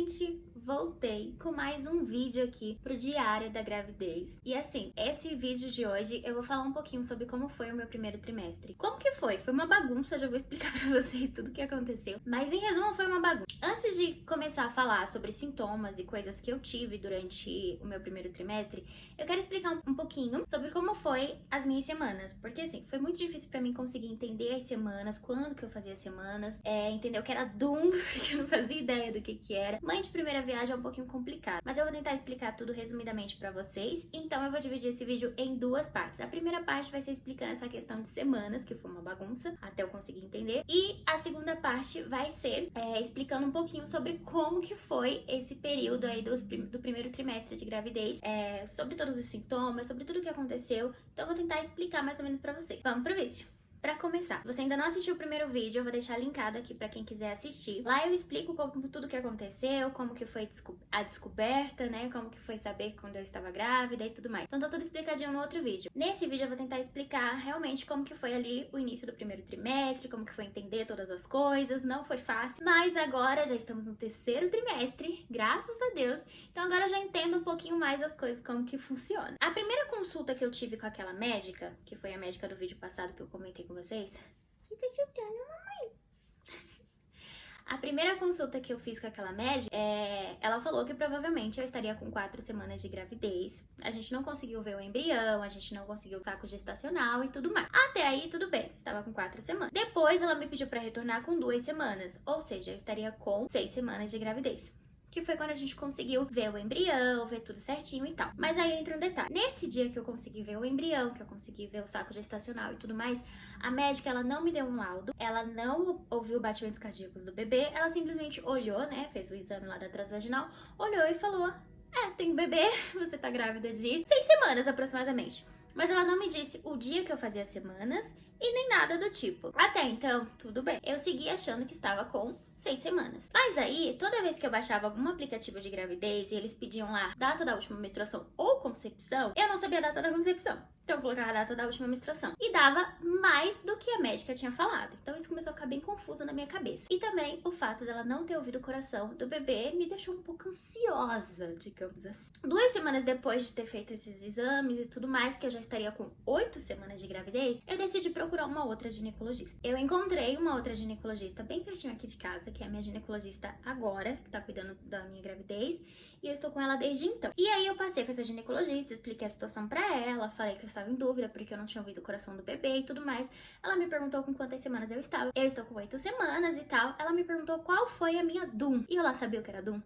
Gente, voltei com mais um vídeo aqui pro Diário da Gravidez. E assim, esse vídeo de hoje eu vou falar um pouquinho sobre como foi o meu primeiro trimestre. Como que foi? Foi uma bagunça, já vou explicar pra vocês tudo o que aconteceu. Mas em resumo, foi uma bagunça. Antes de começar a falar sobre sintomas e coisas que eu tive durante o meu primeiro trimestre, eu quero explicar um pouquinho sobre como foi as minhas semanas. Porque assim, foi muito difícil pra mim conseguir entender as semanas, quando que eu fazia as semanas, entender o que era Doom, porque eu não fazia ideia do que era. Mãe de primeira viagem é um pouquinho complicado, mas eu vou tentar explicar tudo resumidamente pra vocês. Então eu vou dividir esse vídeo em duas partes. A primeira parte vai ser explicando essa questão de semanas, que foi uma bagunça, até eu conseguir entender. E a segunda parte vai ser explicando um pouquinho sobre como que foi esse período aí do primeiro trimestre de gravidez, sobre todos os sintomas, sobre tudo o que aconteceu. Então eu vou tentar explicar mais ou menos pra vocês. Vamos pro vídeo! Pra começar, se você ainda não assistiu o primeiro vídeo, eu vou deixar linkado aqui pra quem quiser assistir. Lá eu explico tudo o que aconteceu, como que foi a descoberta, né? Como que foi saber quando eu estava grávida e tudo mais. Então tá tudo explicadinho no outro vídeo. Nesse vídeo eu vou tentar explicar realmente como que foi ali o início do primeiro trimestre, como que foi entender todas as coisas. Não foi fácil, mas agora já estamos no terceiro trimestre, graças a Deus. Então agora eu já entendo um pouquinho mais as coisas, como que funciona. A primeira consulta que eu tive com aquela médica, que foi a médica do vídeo passado que eu comentei com vocês. Que tá chutando, mamãe. A primeira consulta que eu fiz com aquela médica, ela falou que provavelmente eu estaria com 4 semanas de gravidez. A gente não conseguiu ver o embrião, a gente não conseguiu o saco gestacional e tudo mais. Até aí, tudo bem, estava com 4 semanas. Depois, ela me pediu pra retornar com 2 semanas, ou seja, eu estaria com 6 semanas de gravidez. Que foi quando a gente conseguiu ver o embrião, ver tudo certinho e tal. Mas aí entra um detalhe. Nesse dia que eu consegui ver o embrião, que eu consegui ver o saco gestacional e tudo mais, a médica, ela não me deu um laudo, ela não ouviu batimentos cardíacos do bebê, ela simplesmente olhou, né, fez o exame lá da transvaginal, olhou e falou: tem bebê, você tá grávida de 6 semanas aproximadamente. Mas ela não me disse o dia que eu fazia as semanas e nem nada do tipo. Até então, tudo bem. Eu segui achando que estava com 6 semanas. Mas aí, toda vez que eu baixava algum aplicativo de gravidez e eles pediam lá data da última menstruação ou concepção, eu não sabia a data da concepção. Então eu colocava a data da última menstruação. E dava mais do que a médica tinha falado. Então isso começou a ficar bem confuso na minha cabeça. E também o fato dela não ter ouvido o coração do bebê me deixou um pouco ansiosa, digamos assim. 2 semanas depois de ter feito esses exames e tudo mais, que eu já estaria com 8 semanas de gravidez, eu decidi procurar uma outra ginecologista. Eu encontrei uma outra ginecologista bem pertinho aqui de casa, que é a minha ginecologista agora, que tá cuidando da minha gravidez, e eu estou com ela desde então. E aí eu passei com essa ginecologista, expliquei a situação pra ela, falei que eu estava em dúvida porque eu não tinha ouvido o coração do bebê e tudo mais. Ela me perguntou com quantas semanas eu estava. Eu estou com 8 semanas e tal. Ela me perguntou qual foi a minha DUM. E eu lá sabia o que era DUM?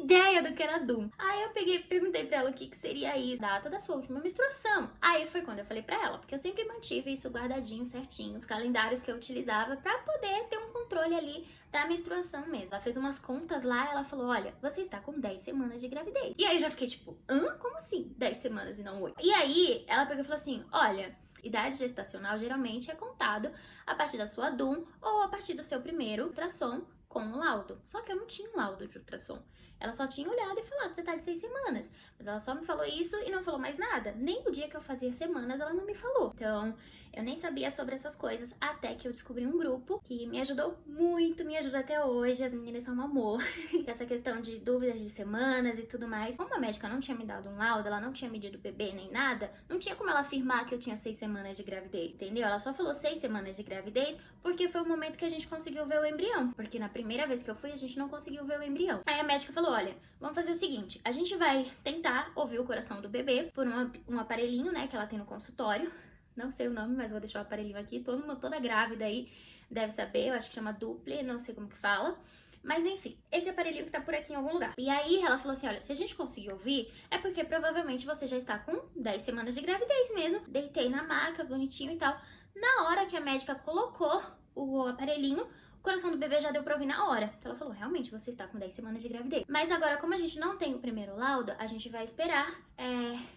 Ideia do que era DUM. Aí eu perguntei pra ela o que seria isso, data da sua última menstruação. Aí foi quando eu falei pra ela, porque eu sempre mantive isso guardadinho, certinho, os calendários que eu utilizava pra poder ter um controle ali da menstruação mesmo. Ela fez umas contas lá, ela falou: olha, você está com 10 semanas de gravidez. E aí eu já fiquei tipo, como assim 10 semanas e não 8? E aí ela pegou e falou assim: olha, idade gestacional geralmente é contado a partir da sua DUM ou a partir do seu primeiro ultrassom com o laudo. Só que eu não tinha um laudo de ultrassom. Ela só tinha olhado e falado: você tá de 6 semanas. Mas ela só me falou isso e não falou mais nada. Nem o dia que eu fazia semanas ela não me falou. Então, eu nem sabia sobre essas coisas até que eu descobri um grupo que me ajudou muito, me ajuda até hoje. As meninas são um amor. Essa questão de dúvidas de semanas e tudo mais. Como a médica não tinha me dado um laudo, ela não tinha medido o bebê nem nada, não tinha como ela afirmar que eu tinha 6 semanas de gravidez, entendeu? Ela só falou 6 semanas de gravidez porque foi o momento que a gente conseguiu ver o embrião. Porque na primeira vez que eu fui, a gente não conseguiu ver o embrião. Aí a médica falou: olha, vamos fazer o seguinte, a gente vai tentar ouvir o coração do bebê por um aparelhinho, né, que ela tem no consultório. Não sei o nome, mas vou deixar o aparelhinho aqui. Toda grávida aí deve saber, eu acho que chama Doppler, não sei como que fala. Mas enfim, esse aparelhinho que tá por aqui em algum lugar. E aí ela falou assim: olha, se a gente conseguir ouvir, é porque provavelmente você já está com 10 semanas de gravidez mesmo. Deitei na maca, bonitinho e tal. Na hora que a médica colocou o aparelhinho, o coração do bebê já deu pra ouvir na hora. Então ela falou: realmente, você está com 10 semanas de gravidez. Mas agora, como a gente não tem o primeiro laudo, a gente vai esperar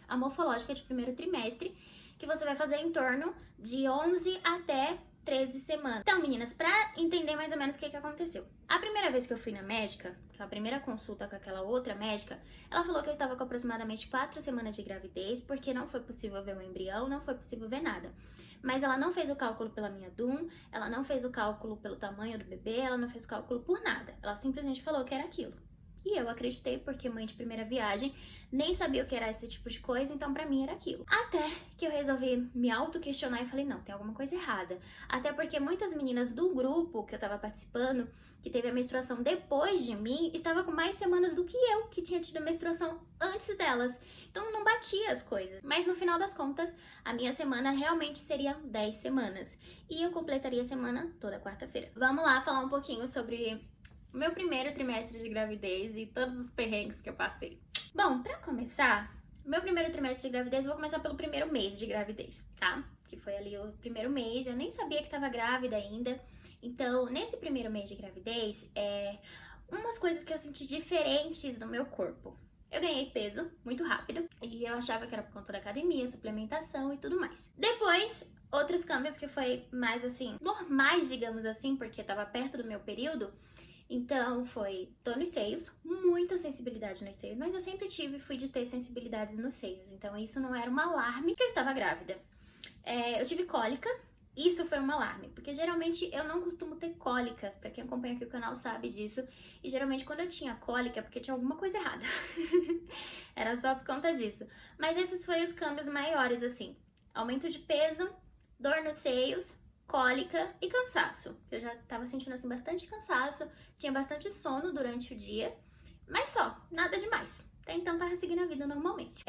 a morfológica de primeiro trimestre, que você vai fazer em torno de 11 até 13 semanas. Então, meninas, pra entender mais ou menos o que aconteceu. A primeira vez que eu fui na médica, que é a primeira consulta com aquela outra médica, ela falou que eu estava com aproximadamente 4 semanas de gravidez, porque não foi possível ver o embrião, não foi possível ver nada. Mas ela não fez o cálculo pela minha DUM, ela não fez o cálculo pelo tamanho do bebê, ela não fez o cálculo por nada. Ela simplesmente falou que era aquilo. E eu acreditei, porque mãe de primeira viagem, nem sabia o que era esse tipo de coisa, então pra mim era aquilo. Até que eu resolvi me auto-questionar e falei, não, tem alguma coisa errada. Até porque muitas meninas do grupo que eu tava participando, que teve a menstruação depois de mim, estava com mais semanas do que eu, que tinha tido a menstruação antes delas. Então não batia as coisas. Mas no final das contas, a minha semana realmente seria 10 semanas. E eu completaria a semana toda quarta-feira. Vamos lá falar um pouquinho sobre o meu primeiro trimestre de gravidez e todos os perrengues que eu passei. Bom, pra começar, meu primeiro trimestre de gravidez, eu vou começar pelo primeiro mês de gravidez, tá? Que foi ali o primeiro mês, eu nem sabia que tava grávida ainda. Então, nesse primeiro mês de gravidez, umas coisas que eu senti diferentes no meu corpo. Eu ganhei peso muito rápido e eu achava que era por conta da academia, suplementação e tudo mais. Depois, outros câmbios que foi mais assim, normais, digamos assim, porque tava perto do meu período. Então foi dor nos seios, muita sensibilidade nos seios, mas eu sempre tive e fui de ter sensibilidades nos seios, então isso não era um alarme que eu estava grávida. Eu tive cólica, isso foi um alarme, porque geralmente eu não costumo ter cólicas, pra quem acompanha aqui o canal sabe disso, e geralmente quando eu tinha cólica é porque tinha alguma coisa errada, era só por conta disso. Mas esses foram os câmbios maiores, assim, aumento de peso, dor nos seios, cólica e cansaço. Eu já tava sentindo assim bastante cansaço, tinha bastante sono durante o dia, mas só, nada demais. Até então tava seguindo a vida normalmente.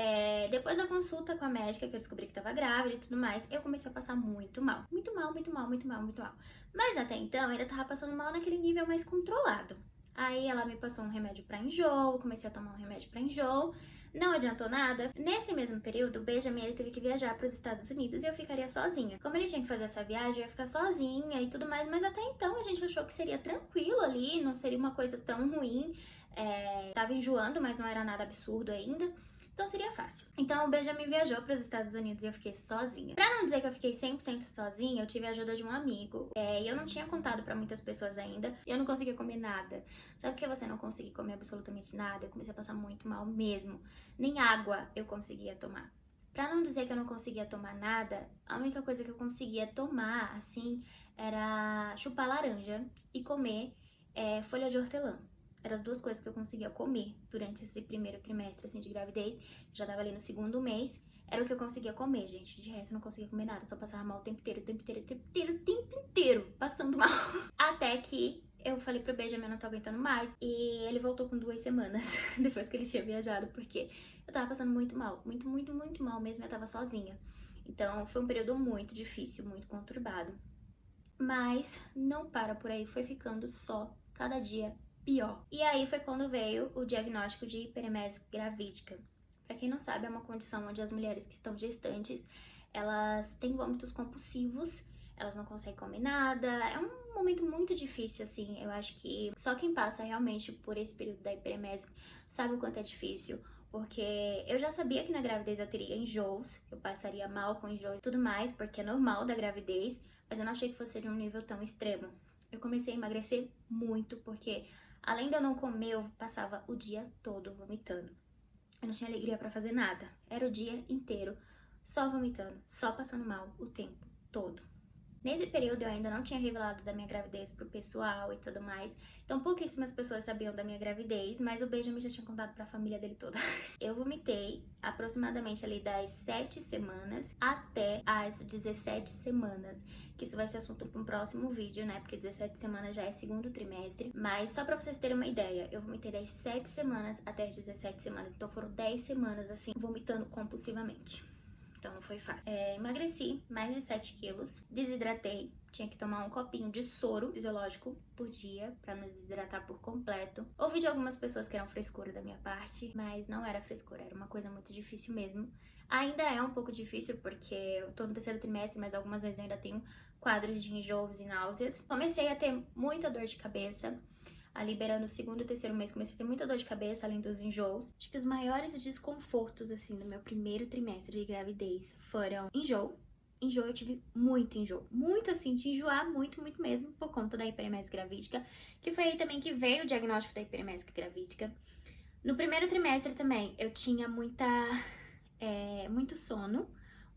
Depois da consulta com a médica, que eu descobri que tava grávida e tudo mais, eu comecei a passar muito mal. Muito mal, muito mal, muito mal, muito mal. Mas até então eu ainda tava passando mal naquele nível mais controlado. Aí ela me passou um remédio pra enjoo, comecei a tomar um remédio pra enjoo. Não adiantou nada. Nesse mesmo período, o Benjamin ele teve que viajar para os Estados Unidos e eu ficaria sozinha. Como ele tinha que fazer essa viagem, eu ia ficar sozinha e tudo mais, mas até então a gente achou que seria tranquilo ali, não seria uma coisa tão ruim. Tava enjoando, mas não era nada absurdo ainda. Então seria fácil. Então o Benjamin viajou para os Estados Unidos e eu fiquei sozinha. Pra não dizer que eu fiquei 100% sozinha, eu tive a ajuda de um amigo. E eu não tinha contado pra muitas pessoas ainda. E eu não conseguia comer nada. Sabe por que você não consegue comer absolutamente nada? Eu comecei a passar muito mal mesmo. Nem água eu conseguia tomar. Pra não dizer que eu não conseguia tomar nada, a única coisa que eu conseguia tomar, assim, era chupar laranja e comer folha de hortelã. Eram as duas coisas que eu conseguia comer durante esse primeiro trimestre, assim, de gravidez. Já tava ali no segundo mês. Era o que eu conseguia comer, gente. De resto, eu não conseguia comer nada. Só passava mal o tempo inteiro, o tempo inteiro, o tempo inteiro, o tempo inteiro. Passando mal. Até que eu falei pro Benjamin, eu não tô aguentando mais. E ele voltou com 2 semanas, depois que ele tinha viajado. Porque eu tava passando muito mal. Muito, muito, muito mal mesmo. Eu tava sozinha. Então, foi um período muito difícil, muito conturbado. Mas não para por aí. Foi ficando só cada dia pior. E aí foi quando veio o diagnóstico de hiperemese gravídica. Pra quem não sabe, é uma condição onde as mulheres que estão gestantes, elas têm vômitos compulsivos, elas não conseguem comer nada. É um momento muito difícil, assim. Eu acho que só quem passa realmente por esse período da hiperemese sabe o quanto é difícil. Porque eu já sabia que na gravidez eu teria enjoos, eu passaria mal com enjoos e tudo mais, porque é normal da gravidez, mas eu não achei que fosse de um nível tão extremo. Eu comecei a emagrecer muito, porque além de eu não comer, eu passava o dia todo vomitando. Eu não tinha alegria pra fazer nada. Era o dia inteiro só vomitando, só passando mal o tempo todo. Nesse período eu ainda não tinha revelado da minha gravidez pro pessoal e tudo mais. Então pouquíssimas pessoas sabiam da minha gravidez, mas o Benjamin já tinha contado pra família dele toda. Eu vomitei aproximadamente ali das 7 semanas até as 17 semanas. Que isso vai ser assunto para um próximo vídeo, né? Porque 17 semanas já é segundo trimestre. Mas só pra vocês terem uma ideia, eu vomitei das 7 semanas até as 17 semanas. Então foram 10 semanas assim, vomitando compulsivamente. Então não foi fácil. Emagreci mais de 7 quilos, desidratei, tinha que tomar um copinho de soro fisiológico por dia pra não desidratar por completo. Ouvi de algumas pessoas que eram frescura da minha parte, mas não era frescura, era uma coisa muito difícil mesmo. Ainda é um pouco difícil porque eu tô no terceiro trimestre, mas algumas vezes eu ainda tenho quadros de enjoos e náuseas. Comecei a ter muita dor de cabeça. Ali beirando o segundo e terceiro mês, comecei a ter muita dor de cabeça, além dos enjoos. Acho que os maiores desconfortos, assim, do meu primeiro trimestre de gravidez foram enjoo. Enjoo, eu tive muito enjoo. Muito, assim, de enjoar muito, muito mesmo, por conta da hiperemese gravídica. Que foi aí também que veio o diagnóstico da hiperemese gravídica. No primeiro trimestre também, eu tinha muito sono,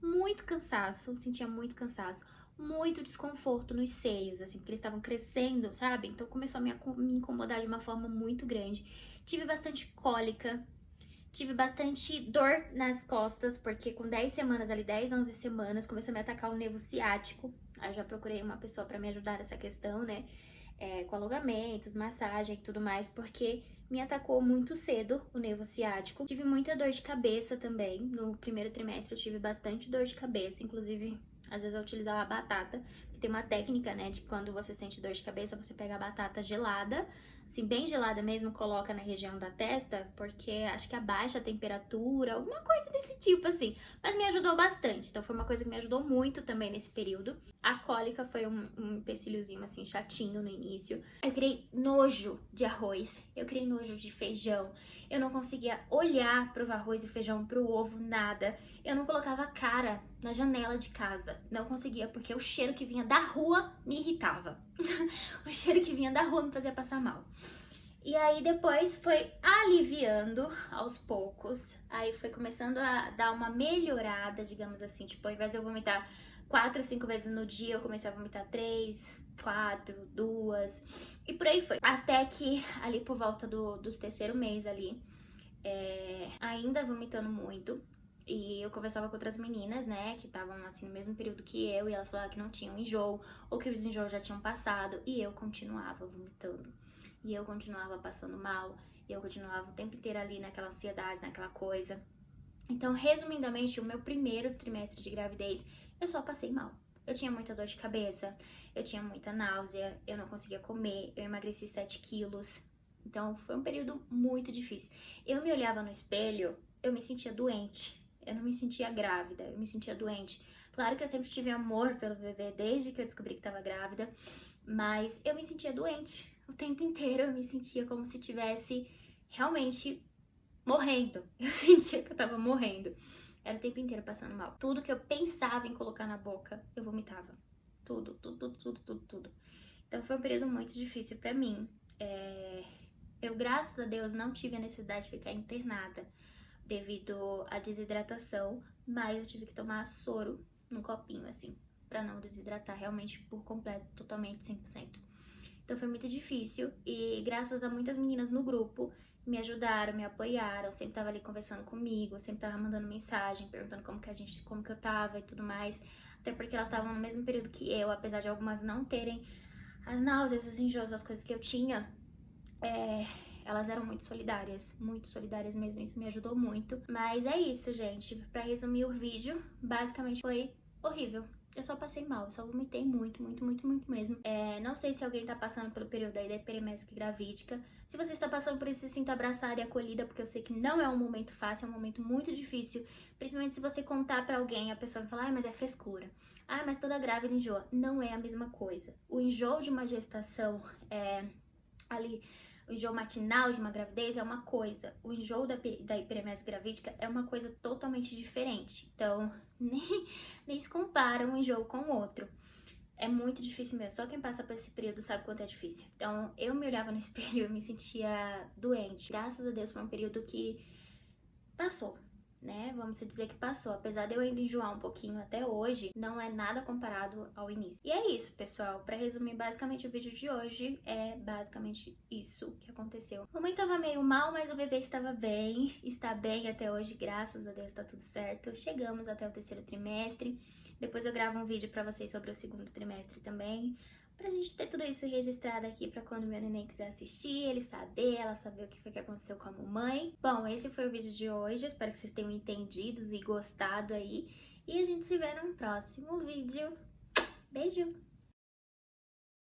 muito cansaço, sentia muito cansaço, muito desconforto nos seios, assim, porque eles estavam crescendo, sabe? Então começou a me incomodar de uma forma muito grande. Tive bastante cólica, tive bastante dor nas costas, porque com 10 semanas ali, 10, 11 semanas, começou a me atacar o nervo ciático. Aí eu já procurei uma pessoa pra me ajudar nessa questão, né? Com alongamentos, massagem e tudo mais, porque me atacou muito cedo o nervo ciático. Tive muita dor de cabeça também. No primeiro trimestre eu tive bastante dor de cabeça, inclusive às vezes eu utilizava a batata. Tem uma técnica, né, de quando você sente dor de cabeça, você pega a batata gelada, assim, bem gelada mesmo, coloca na região da testa, porque acho que abaixa a temperatura, alguma coisa desse tipo, assim. Mas me ajudou bastante, então foi uma coisa que me ajudou muito também nesse período. A cólica foi um empecilhozinho, assim, chatinho no início. Eu criei nojo de arroz, eu criei nojo de feijão, eu não conseguia olhar pro arroz e feijão, pro ovo, nada. Eu não colocava a cara na janela de casa, não conseguia, porque o cheiro que vinha da rua me irritava. O cheiro que vinha da rua me fazia passar mal. E aí depois foi aliviando aos poucos, aí foi começando a dar uma melhorada, digamos assim, tipo, ao invés de eu vomitar 4 ou 5 vezes no dia, eu comecei a vomitar 3, 4, 2, e por aí foi. Até que ali por volta dos terceiro mês ali, ainda vomitando muito, e eu conversava com outras meninas, né, que estavam assim no mesmo período que eu, e elas falavam que não tinham enjoo, ou que os enjoos já tinham passado, e eu continuava vomitando. E eu continuava passando mal, e eu continuava o tempo inteiro ali naquela ansiedade, naquela coisa. Então, resumidamente, o meu primeiro trimestre de gravidez, eu só passei mal. Eu tinha muita dor de cabeça, eu tinha muita náusea, eu não conseguia comer, eu emagreci 7 quilos. Então, foi um período muito difícil. Eu me olhava no espelho, eu me sentia doente. Eu não me sentia grávida, eu me sentia doente. Claro que eu sempre tive amor pelo bebê desde que eu descobri que estava grávida, mas eu me sentia doente. O tempo inteiro eu me sentia como se tivesse realmente morrendo. Eu sentia que eu tava morrendo. Era o tempo inteiro passando mal. Tudo que eu pensava em colocar na boca, eu vomitava. Tudo. Então foi um período muito difícil pra mim. Eu, graças a Deus, não tive a necessidade de ficar internada devido à desidratação, mas eu tive que tomar soro num copinho, assim, pra não desidratar realmente por completo, totalmente, 100%. Então foi muito difícil e graças a muitas meninas no grupo me ajudaram, me apoiaram, sempre tava ali conversando comigo, sempre tava mandando mensagem, perguntando como que eu tava e tudo mais. Até porque elas estavam no mesmo período que eu, apesar de algumas não terem as náuseas, os enjoos, as coisas que eu tinha, elas eram muito solidárias mesmo, isso me ajudou muito. Mas é isso, gente, pra resumir o vídeo, basicamente foi horrível. Eu só passei mal, eu só vomitei muito mesmo. Não sei se alguém tá passando pelo período aí da hiperemese gravídica. Se você está passando por isso, se sinta abraçada e acolhida, porque eu sei que não é um momento fácil, é um momento muito difícil. Principalmente se você contar pra alguém, a pessoa vai falar, mas é frescura. Mas toda grávida enjoa. Não é a mesma coisa. O enjoo de uma gestação, o enjoo matinal de uma gravidez é uma coisa, o enjoo da hiperemese gravídica é uma coisa totalmente diferente. Então, nem se compara um enjoo com o outro. É muito difícil mesmo, só quem passa por esse período sabe quanto é difícil. Então, eu me olhava no espelho e eu me sentia doente. Graças a Deus foi um período que passou, né? Vamos dizer que passou. Apesar de eu ainda enjoar um pouquinho até hoje, não é nada comparado ao início. E é isso, pessoal. Pra resumir basicamente o vídeo de hoje, é basicamente isso que aconteceu. A mãe tava meio mal, mas o bebê estava bem. Está bem até hoje, graças a Deus tá tudo certo. Chegamos até o terceiro trimestre. Depois eu gravo um vídeo pra vocês sobre o segundo trimestre também. Pra gente ter tudo isso registrado aqui pra quando meu neném quiser assistir, ela saber o que foi que aconteceu com a mamãe. Bom, esse foi o vídeo de hoje, espero que vocês tenham entendido e gostado aí. E a gente se vê no próximo vídeo. Beijo!